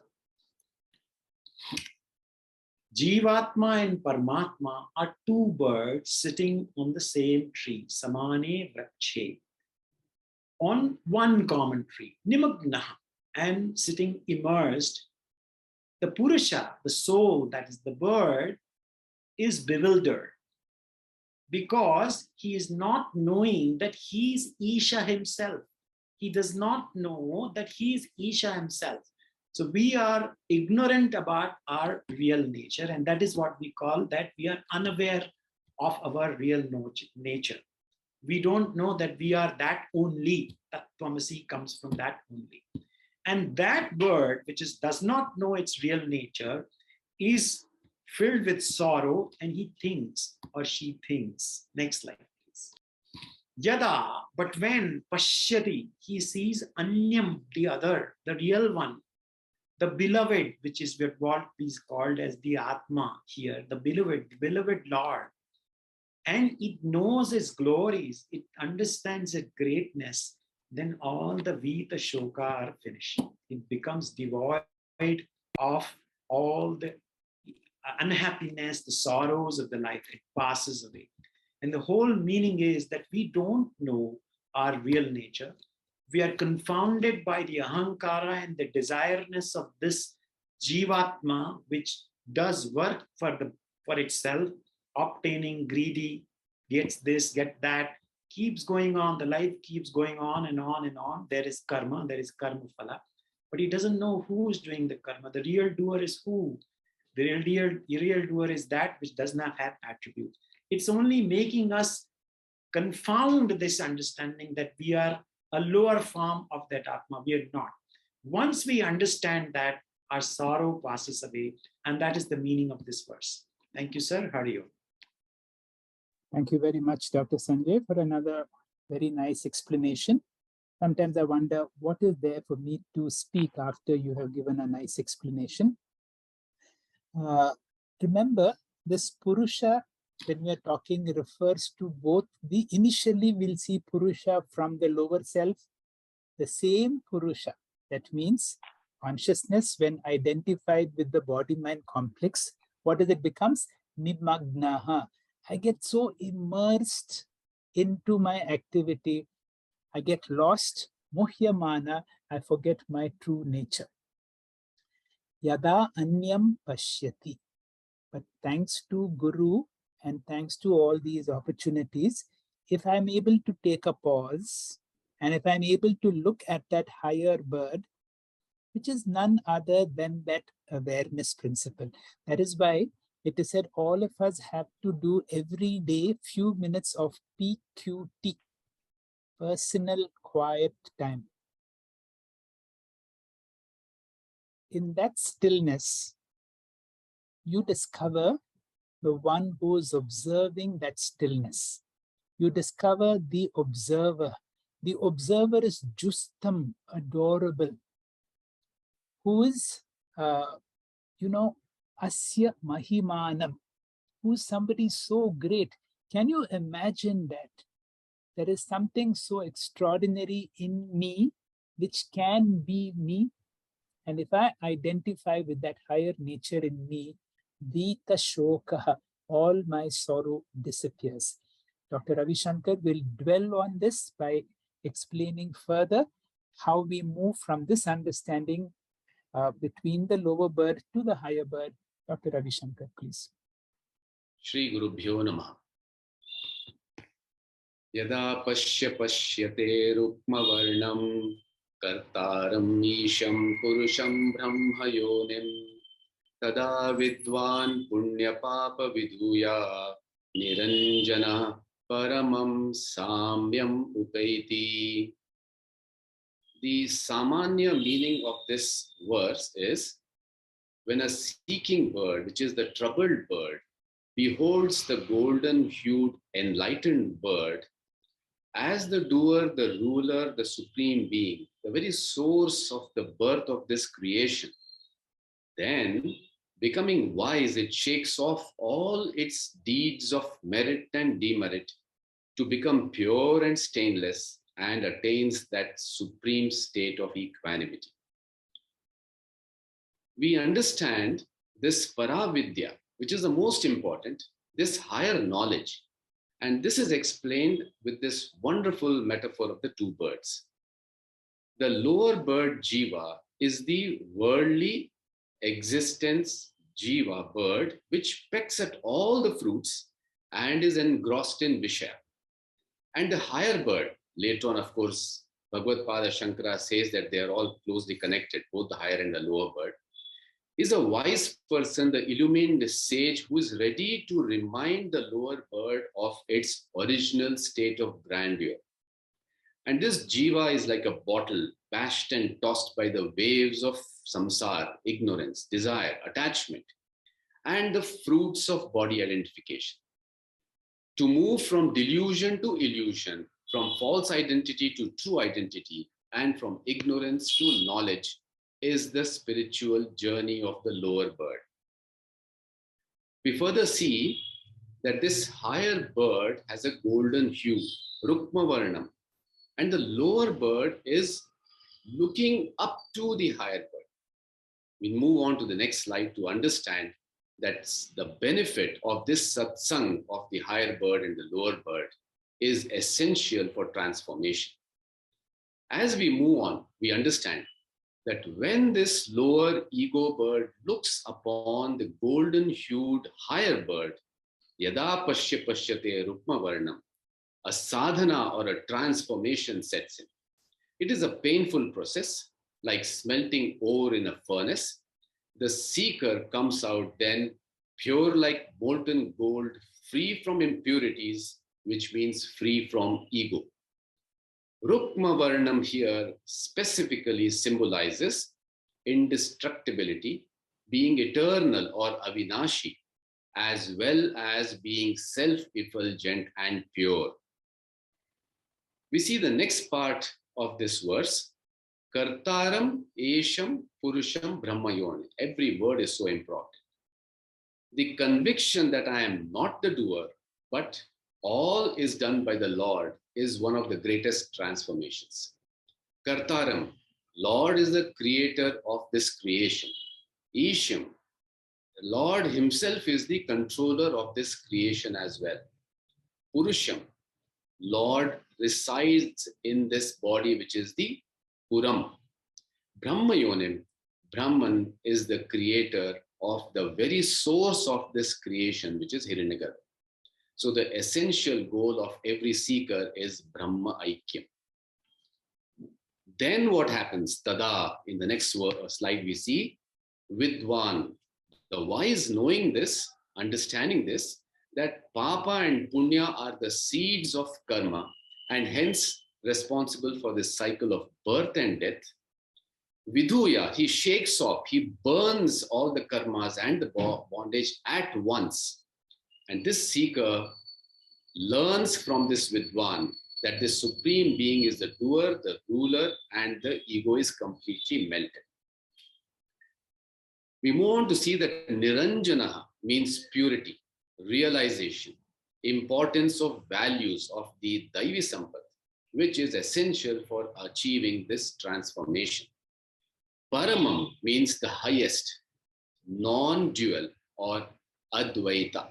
Jivatma and Paramatma are two birds sitting on the same tree, samane vrakshe, on one common tree, nimagna, and sitting immersed. The Purusha, the soul, that is the bird, is bewildered because he is not knowing that he is Isha himself. He does not know that he is Isha himself. So we are ignorant about our real nature, and that is what we call that we are unaware of our real nature. We don't know that we are that only. Tattvamasi comes from that only. And that bird, which does not know its real nature, is filled with sorrow, and he thinks, or she thinks. Next slide, please. Yada, but when pashyati, he sees anyam, the other, the real one, the beloved, which is what is called as the Atma here, the beloved Lord, and it knows his glories, it understands its greatness, then all the Vita Shoka are finished. It becomes devoid of all the unhappiness, the sorrows of the life. It passes away. And the whole meaning is that we don't know our real nature. We are confounded by the ahankara and the desireness of this jivatma, which does work for itself, obtaining, greedy, gets this, get that, keeps going on. The life keeps going on and on and on. There is karma phala, but he doesn't know who is doing the karma. The real doer is who? The real doer is that which does not have attributes. It's only making us confound this understanding that we are a lower form of that Atma. We are not. Once we understand that, our sorrow passes away, and that is the meaning of this verse. Thank you, sir. Hari Om. Thank you very much, Dr. Sanjay, for another very nice explanation. Sometimes I wonder what is there for me to speak after you have given a nice explanation. Remember, this Purusha, when we are talking, refers to both initially we'll see Purusha from the lower self, the same Purusha. That means consciousness, when identified with the body-mind complex, what does it becomes? Nimagnaha. I get so immersed into my activity, I get lost. Muhyamana, I forget my true nature. Yada anyam pashyati. But thanks to Guru and thanks to all these opportunities, if I'm able to take a pause and if I'm able to look at that higher bird, which is none other than that awareness principle. That is why it is said all of us have to do every day few minutes of PQT, personal quiet time. In that stillness, you discover the one who is observing that stillness. You discover the observer. The observer is justam, adorable, who is, asya mahimanam, who is somebody so great. Can you imagine that? There is something so extraordinary in me, which can be me. And if I identify with that higher nature in me, Vita Shokaha, all my sorrow disappears. Dr. Ravi Shankar will dwell on this by explaining further how we move from this understanding between the lower bird to the higher bird. Dr. Ravi Shankar, please. Shri Gurubhyo Namaha. Yada pashyate rukma varnam kartaram isham purusham brahma yonim tada vidwan punya papa viduya niranjana paramam samyam upaiti. The samanya meaning of this verse is when a seeking bird, which is the troubled bird, beholds the golden-hued enlightened bird as the doer, the ruler, the supreme being, the very source of the birth of this creation, then, becoming wise, it shakes off all its deeds of merit and demerit to become pure and stainless and attains that supreme state of equanimity. We understand this paravidya, which is the most important, this higher knowledge. And this is explained with this wonderful metaphor of the two birds. The lower bird, Jiva, is the worldly existence, Jiva, bird, which pecks at all the fruits and is engrossed in Vishaya. And the higher bird, later on, of course, Bhagavad Pada Shankara says that they are all closely connected, both the higher and the lower bird, is a wise person, the illumined sage, who is ready to remind the lower bird of its original state of grandeur. And this Jiva is like a bottle bashed and tossed by the waves of samsara, ignorance, desire, attachment, and the fruits of body identification. To move from delusion to illusion, from false identity to true identity, and from ignorance to knowledge is the spiritual journey of the lower bird. We further see that this higher bird has a golden hue, Rukma Varnam, and the lower bird is looking up to the higher bird. We move on to the next slide to understand that the benefit of this satsang of the higher bird and the lower bird is essential for transformation. As we move on, we understand that when this lower ego bird looks upon the golden-hued higher bird, yada pashya pashyate rukma varnam, a sadhana or a transformation sets in. It is a painful process, like smelting ore in a furnace. The seeker comes out then pure like molten gold, free from impurities, which means free from ego. Rukma Varnam here specifically symbolizes indestructibility, being eternal or avinashi, as well as being self-effulgent and pure. We see the next part of this verse, Kartaram Esham Purusham Brahmayoni. Every word is so important. The conviction that I am not the doer, but all is done by the Lord is one of the greatest transformations. Kartaram, Lord is the creator of this creation. Isham, the Lord himself is the controller of this creation as well. Purusham, Lord resides in this body, which is the Puram. Brahmayonim, Brahman is the creator of the very source of this creation, which is Hiranyagarbha. So the essential goal of every seeker is Brahma Aikyam. Then what happens? Tada, in the next slide we see, Vidwan, the wise knowing this, understanding this, that Papa and Punya are the seeds of karma and hence responsible for this cycle of birth and death. Vidhuya, he shakes off, he burns all the karmas and the bondage at once. And this seeker learns from this Vidwan that the supreme being is the doer, the ruler, and the ego is completely melted. We move on to see that Niranjana means purity, realization, importance of values of the Daivi Sampat, which is essential for achieving this transformation. Paramam means the highest, non-dual or Advaita.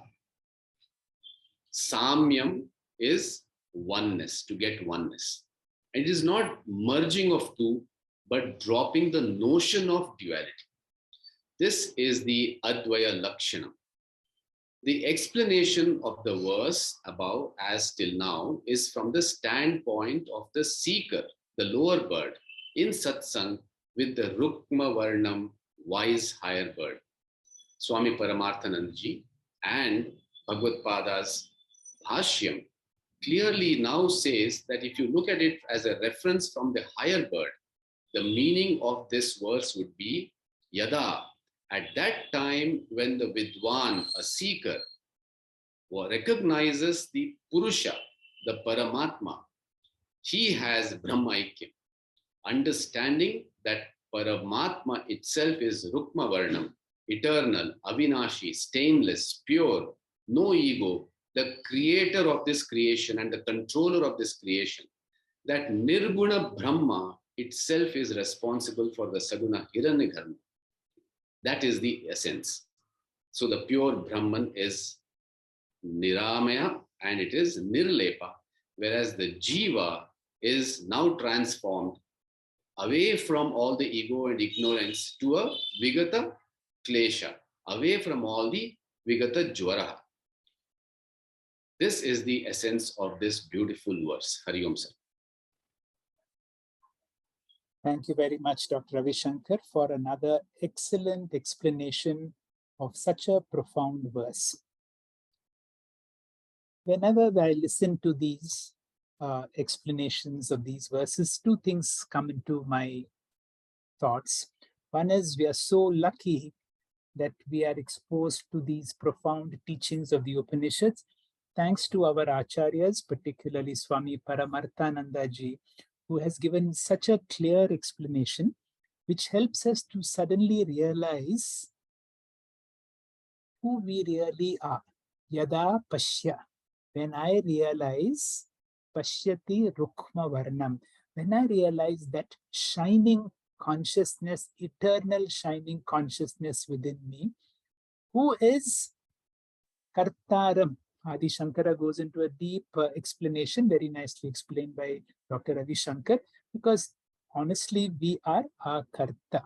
Samyam is oneness, to get oneness. And it is not merging of two, but dropping the notion of duality. This is the Advaya Lakshanam. The explanation of the verse above, as till now, is from the standpoint of the seeker, the lower bird, in satsang with the Rukma Varnam, wise higher bird. Swami Paramarthanandji and Bhagavad Pada's Bhashyam clearly now says that if you look at it as a reference from the higher bird, the meaning of this verse would be Yada, at that time when the Vidwan, a seeker, recognizes the Purusha, the Paramatma, he has Brahmaikyam, understanding that Paramatma itself is Rukma Varnam, eternal, Avinashi, stainless, pure, no ego, the creator of this creation and the controller of this creation. That Nirguna Brahma itself is responsible for the Saguna Hiranyagarbha. That is the essence. So the pure Brahman is Niramaya and it is Nirlepa, whereas the Jiva is now transformed away from all the ego and ignorance to a Vigata Klesha, away from all the Vigata Jwara. This is the essence of this beautiful verse. Hari Om Sir. Thank you very much, Dr. Ravi Shankar, for another excellent explanation of such a profound verse. Whenever I listen to these explanations of these verses, two things come into my thoughts. One is we are so lucky that we are exposed to these profound teachings of the Upanishads, thanks to our acharyas, particularly Swami Paramarthananda ji, who has given such a clear explanation, which helps us to suddenly realize who we really are. Yada Pashya. When I realize Pashyati Rukma Varnam, when I realize that shining consciousness, eternal shining consciousness within me, who is Kartaram. Adi Shankara goes into a deep explanation, very nicely explained by Dr. Ravi Shankar, because honestly, we are a Karta.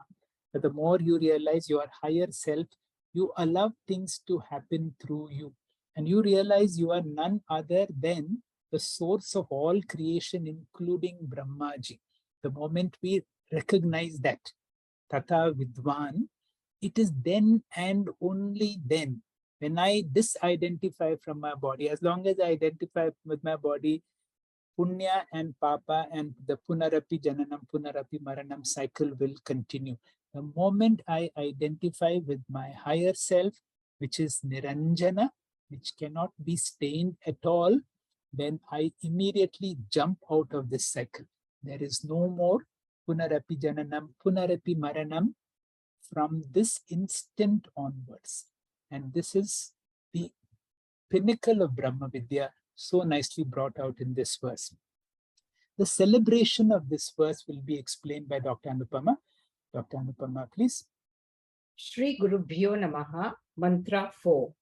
But the more you realize your higher self, you allow things to happen through you. And you realize you are none other than the source of all creation, including Brahmaji. The moment we recognize that, Tata Vidvan, it is then and only then, when I disidentify from my body, as long as I identify with my body, Punya and Papa and the Punarapi Jananam, Punarapi Maranam cycle will continue. The moment I identify with my higher self, which is Niranjana, which cannot be stained at all, then I immediately jump out of this cycle. There is no more Punarapi Jananam, Punarapi Maranam from this instant onwards. And this is the pinnacle of Brahma Vidya, so nicely brought out in this verse. The celebration of this verse will be explained by Dr. Anupama. Dr. Anupama, please. Shri Gurubhyo Namaha, Mantra 4.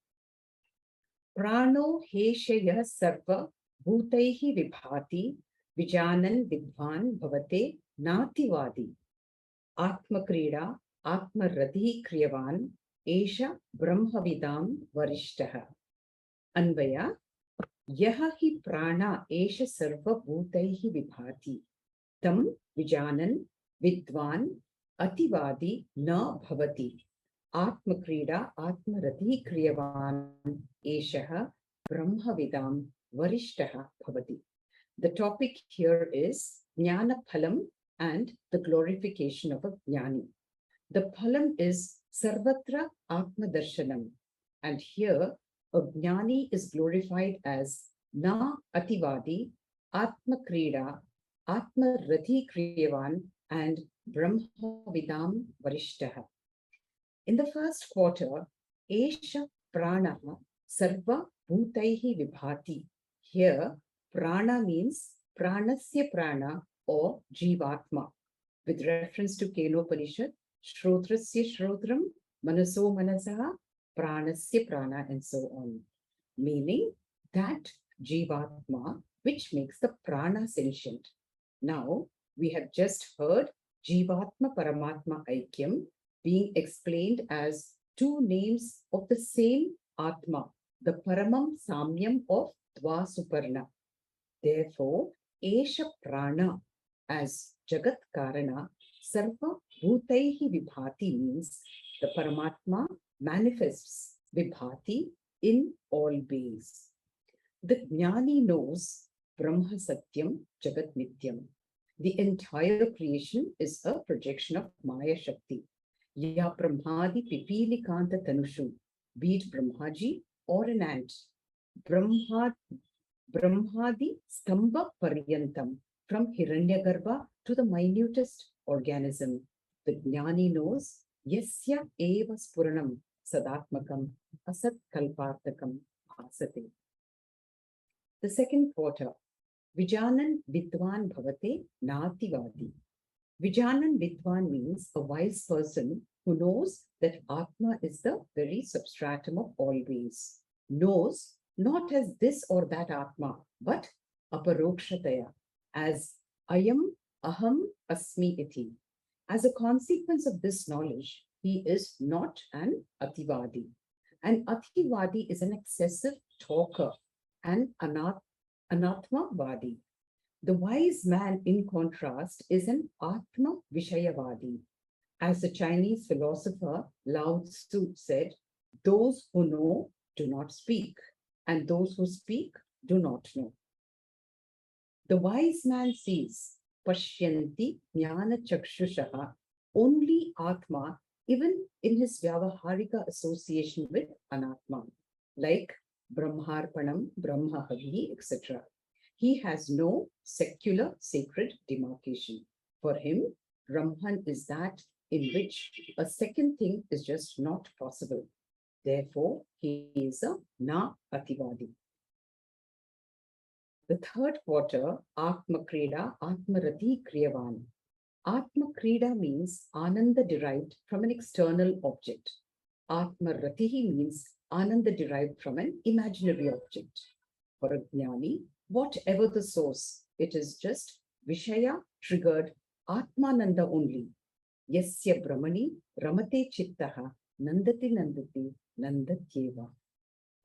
Prano heshaya sarva bhutaihi vibhati vijanan vidvan bhavate nativadi. Atma krida atma radhi kriyavan esha brahmavidam varishtaha. Anvaya yaha hi prana esha sarva bhutaihi vibhati tam vijanan vidvan ativadi na bhavati. Atma krida atma radhi kriyavan eshaha brahmavidam varishtaha bhavati. The topic here is Jnana Phalam and the glorification of a Jnani. The Phalam is Sarvatra Atma Darshanam, and here a Jnani is glorified as Na Ativadi, Atma Krida, Atma Radhi Kriyavan, and Brahmavidam Varishtaha. In the first quarter, Esha Prana Sarva Bhutaihi Vibhati. Here, Prana means Pranasya Prana or Jivatma. With reference to Upanishad, Shrotrasya Shrotram, Manaso Manasaha, Pranasya Prana, and so on. Meaning that Jivatma, which makes the Prana sentient. Now, we have just heard Jivatma Paramatma Aikyam being explained as two names of the same Atma, the Paramam Samyam of Dvasuparna. Therefore, Esha Prana as Jagat Karana, Sarva Bhutaihi Vibhati means the Paramatma manifests Vibhati in all ways. The Jnani knows Brahma Satyam Jagat Nityam. The entire creation is a projection of Maya Shakti. Ya Brahmadi Pipili Kanta Tanushu, be it Brahmaji or an ant. Brahmadi Stamba Paryantam, from Hiranyagarbha to the minutest organism. The Jnani knows Yasya Eva Spuranam Sadatmakam Asat Kalpartakam Asate. The second quarter, Vijanan Vidwan Bhavate Nativadi. Vijanan Vidwan means a wise person who knows that Atma is the very substratum of all beings. Knows not as this or that Atma, but aparokshataya, as ayam aham asmi iti. As a consequence of this knowledge, he is not an ativadi. An ativadi is an excessive talker, an anatmavadi. The wise man, in contrast, is an Atma Vishayavadi. As the Chinese philosopher Lao Tzu said, those who know do not speak, and those who speak do not know. The wise man sees Pashyanti Jnana Chakshushaha, only Atma, even in his Vyavaharika association with Anatma, like Brahmarpanam, Brahmahavi, etc. He has no secular sacred demarcation. For him, Brahman is that in which a second thing is just not possible. Therefore, he is a na-ativadi. The third quarter, Atma Krida, Atma Rati Kriyavan. Atma Krida means Ananda derived from an external object. Atma Ratihi means Ananda derived from an imaginary object. For a Jnani, whatever the source, it is just Vishaya triggered Atmananda only. Yasya Brahmani Ramate Chittaha Nandati Nandati Nandatyeva.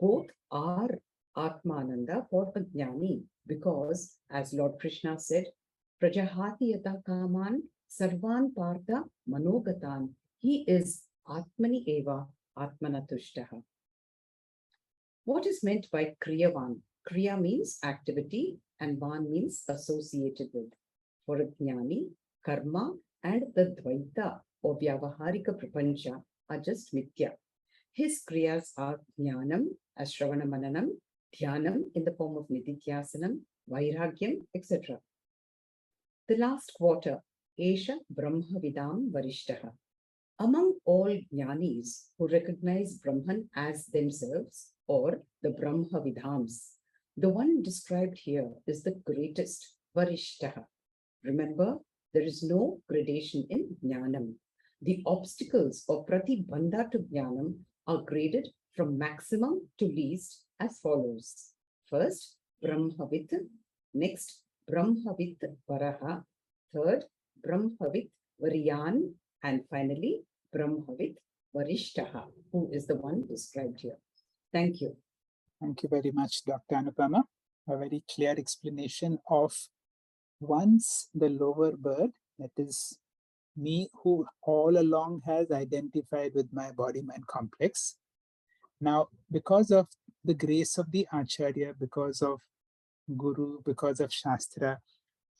Both are Atmananda for a Jnani because, as Lord Krishna said, Prajahati Yata Kaman Sarvan Partha Manogatan. He is Atmani Eva Atmanatushtaha. What is meant by Kriyavan? Kriya means activity and Van means associated with. For a Jnani, karma and the dvaita or vyavaharika prapancha are just mithya. His kriyas are jnanam as shravana mananam, dhyanam in the form of nididhyasanam, vairagyam, etc. The last quarter, Esha Brahma Vidam Varishtaha. Among all jnanis who recognize Brahman as themselves or the Brahma Vidhams, the one described here is the greatest, Varishtaha. Remember, there is no gradation in Jnanam. The obstacles or pratibandha to Jnanam are graded from maximum to least as follows. First, Brahmavit. Next, Brahmavit Varaha. Third, Brahmavit Variyan. And finally, Brahmavit Varishtaha, who is the one described here. Thank you. Thank you very much, Dr. Anupama. A very clear explanation of once the lower bird, that is me, who all along has identified with my body-mind complex. Now, because of the grace of the Acharya, because of Guru, because of Shastra,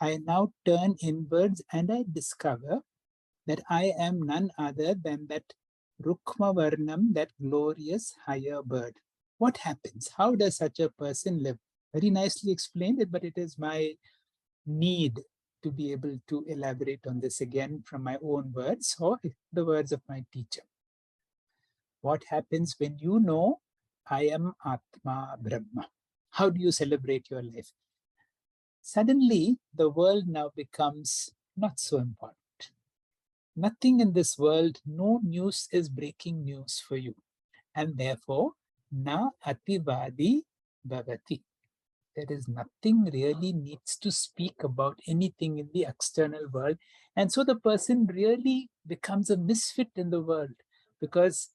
I now turn inwards and I discover that I am none other than that Rukma Varnam, that glorious higher bird. What happens? How does such a person live? Very nicely explained it, but it is my need to be able to elaborate on this again from my own words or the words of my teacher. What happens when you know I am Atma Brahma? How do you celebrate your life? Suddenly, the world now becomes not so important. Nothing in this world, no news is breaking news for you. And therefore, na ativadi bhavati. There is nothing really needs to speak about anything in the external world. And so the person really becomes a misfit in the world because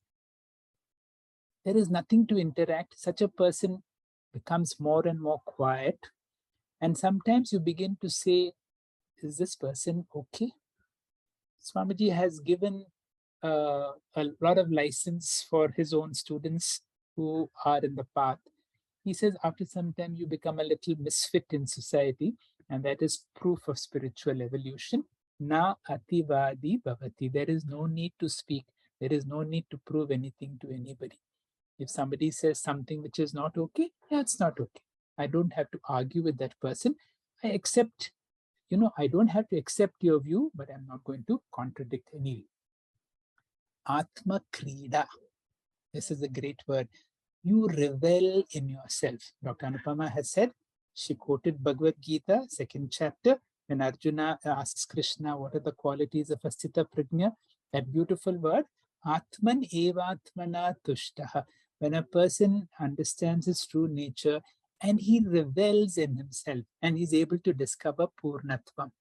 there is nothing to interact. Such a person becomes more and more quiet. And sometimes you begin to say, is this person okay? Swamiji has given a lot of license for his own students who are in the path. He says after some time you become a little misfit in society, and that is proof of spiritual evolution. Na ativadi bhavati. There is no need to speak. There is no need to prove anything to anybody. If somebody says something which is not okay, yeah, it's not okay. I don't have to argue with that person. I accept, I don't have to accept your view, but I'm not going to contradict any view. Atma Krida. This is a great word. You revel in yourself. Dr. Anupama has said, she quoted Bhagavad Gita, 2nd chapter, when Arjuna asks Krishna, what are the qualities of Asthita Prajna? That beautiful word, Atman evatmana tushtaha. When a person understands his true nature and he revels in himself and he's able to discover Purnatvam.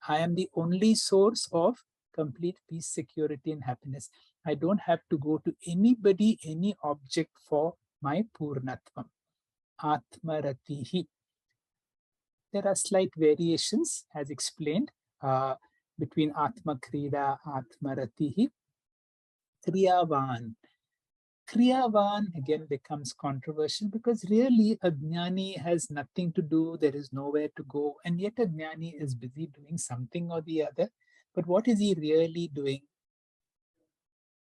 I am the only source of complete peace, security, and happiness. I don't have to go to anybody, any object for my Purnatvam. Atmaratihi. There are slight variations, as explained, between Atma Krida, Atmaratihi. Kriyavan. Kriyavan again becomes controversial because really a jnani has nothing to do, there is nowhere to go, and yet a jnani is busy doing something or the other. But what is he really doing?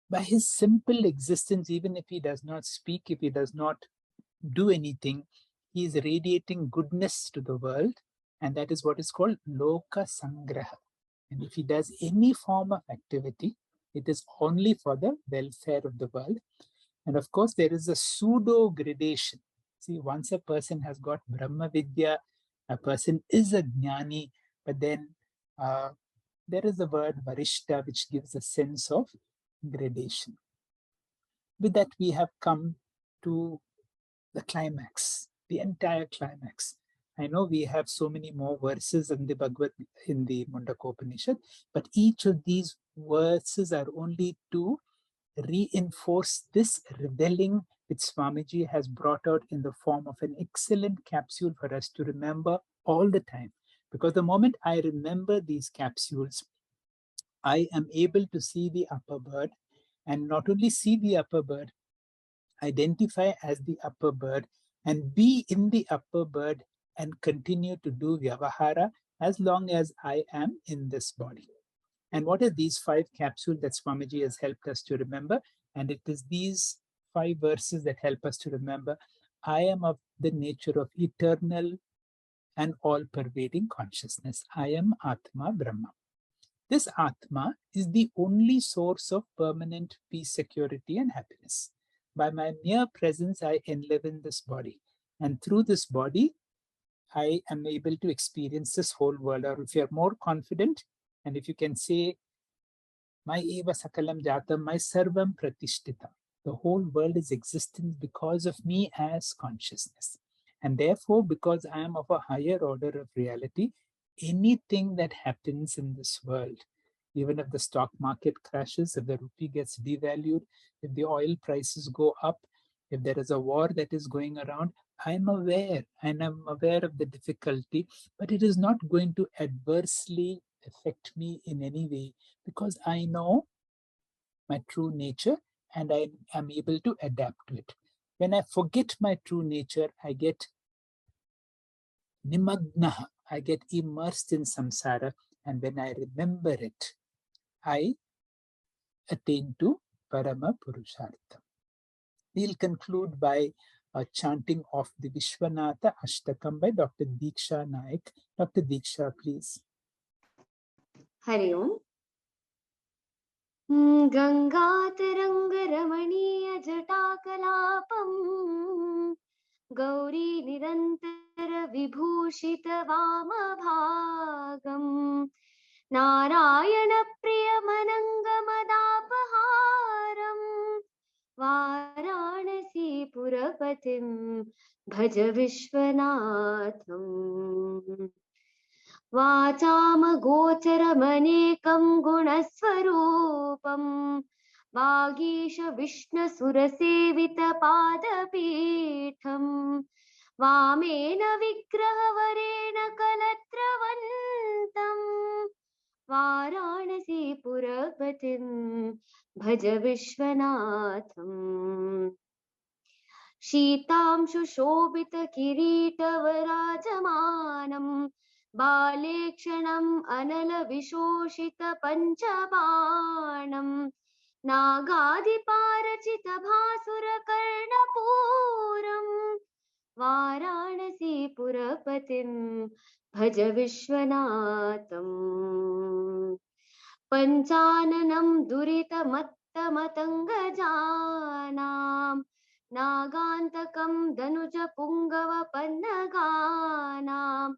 By his simple existence, even if he does not speak, if he does not do anything, he is radiating goodness to the world, and that is what is called Loka Sangraha. And if he does any form of activity, it is only for the welfare of the world. And of course, there is a pseudo gradation. See, once a person has got Brahma Vidya, a person is a jnani, but then there is the word Varishta, which gives a sense of gradation. With that, we have come to the climax, the entire climax. I know we have so many more verses in the Bhagavad, in the Mundaka Upanishad, but each of these verses are only to reinforce this reveling which Swamiji has brought out in the form of an excellent capsule for us to remember all the time. Because the moment I remember these capsules, I am able to see the upper bird, and not only see the upper bird, identify as the upper bird and be in the upper bird and continue to do Vyavahara as long as I am in this body. And what are these 5 capsules that Swamiji has helped us to remember? And it is these 5 verses that help us to remember, I am of the nature of eternal and all-pervading consciousness. I am Atma Brahma. This Atma is the only source of permanent peace, security, and happiness. By my mere presence, I enliven this body. And through this body, I am able to experience this whole world. Or if you're more confident, and if you can say, my eva sakalam jatam, my sarvam pratishtita. The whole world is existence because of me as consciousness. And therefore, because I am of a higher order of reality, anything that happens in this world, even if the stock market crashes, if the rupee gets devalued, if the oil prices go up, if there is a war that is going around, I'm aware, and I'm aware of the difficulty, but it is not going to adversely affect me in any way because I know my true nature and I am able to adapt to it. When I forget my true nature, I get nimagnaha, I get immersed in samsara, and when I remember it, I attain to Parama Purushartha. We'll conclude by a chanting of the Vishwanatha Ashtakam by Dr. Diksha Naik. Dr. Diksha, please. Hari Om. Gangatharangaramaniya jatakalapam Gauri nirantara vibhushita vamabhagam Narayana priyamanangamadapaharam Varanasi purapatim bhaja Vishwanatham वाचामगोचरमनेकं गुणस्वरूपं वागीश विष्णुसुरसेवितपादपीठं वामेन विग्रहवरेण कलत्रवन्तं वाराणसीपुरपतिं भज विश्वनाथम् शीतांशुशोभितकिरीटवराजमानं बालेक्षणम् अनलविशोषितपञ्चबाणं नागाधिपारचितभासुरकर्णपूरम् वाराणसीपुरपतिं भज विश्वनाथम् पञ्चाननं दुरितमत्तमतङ्गजानां नागान्तकं दनुजपुङ्गवपन्नगानां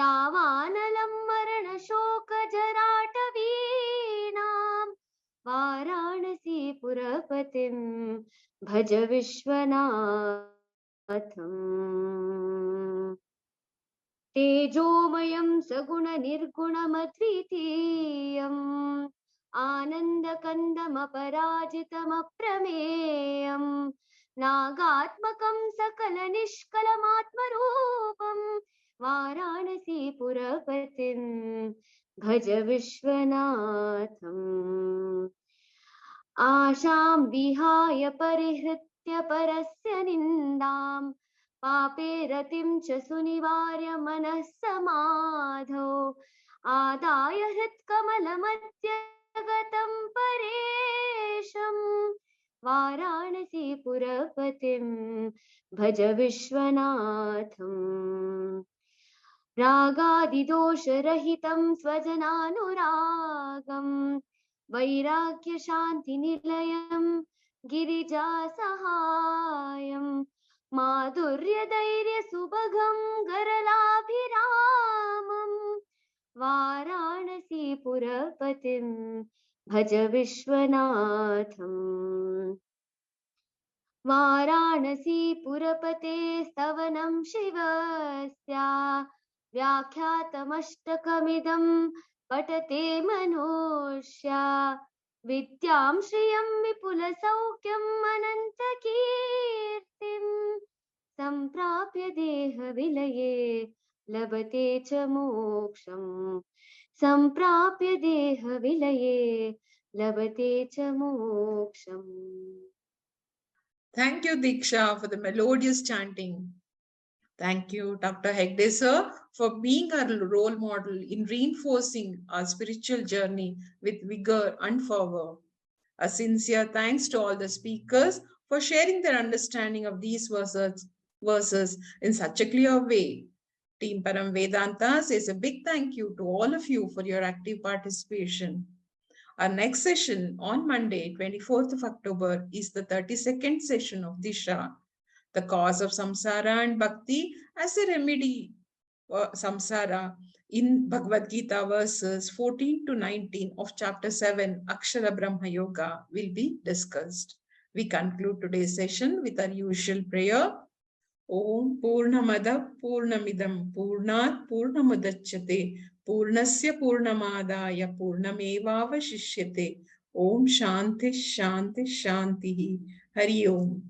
दावानलं मरणशोकजराटवीनां वाराणसीपुरपतिं भज विश्वनाथम् तेजोमयं सगुणनिर्गुणमद्वितीयम् आनन्दकन्दमपराजितमप्रमेयम् नागात्मकं सकलनिष्कलमात्मरूपम् वाराणसीपुरपतिं भज विश्वनाथम् आशां विहाय परिहृत्य परस्य निन्दाम् पापे रतिं च सुनिवार्य मनः समाधौ आदाय हृत्कमलमध्यगतं परेशं वाराणसीपुरपतिं भज विश्वनाथम् रागादिदोषरहितं स्वजनानुरागं वैराग्यशान्तिनिलयं गिरिजासहायं माधुर्यधैर्यसुभगं गरलाभिरामं वाराणसीपुरपतिं भज विश्वनाथम् वाराणसीपुरपते स्तवनं शिवस्य व्याख्यातमष्टकमिदं पठते मनुष्या विद्यां श्रियं विपुलसौख्यम् अनन्तकीर्तिं सम्प्राप्य देहविलये लभते च मोक्षम् सम्प्राप्य देहविलये लभते च मोक्षम् Thank you, Diksha, for the melodious chanting. Thank you, Dr. Hegde sir, for being our role model in reinforcing our spiritual journey with vigor and fervor. A sincere thanks to all the speakers for sharing their understanding of these verses in such a clear way. Team Param Vedanta says a big thank you to all of you for your active participation. Our next session on Monday, 24th of October, is the 32nd session of Disha, the cause of samsara and bhakti as a remedy for samsara in Bhagavad Gita verses 14 to 19 of chapter 7, Akshara Brahma Yoga, will be discussed. We conclude today's session with our usual prayer. Om Purnamada Purnamidam Purnat Purnamudachyate Purnasya Purnamadaya Purnamevavashishyate. Om Shanti Shanti Shanti. Hari Om.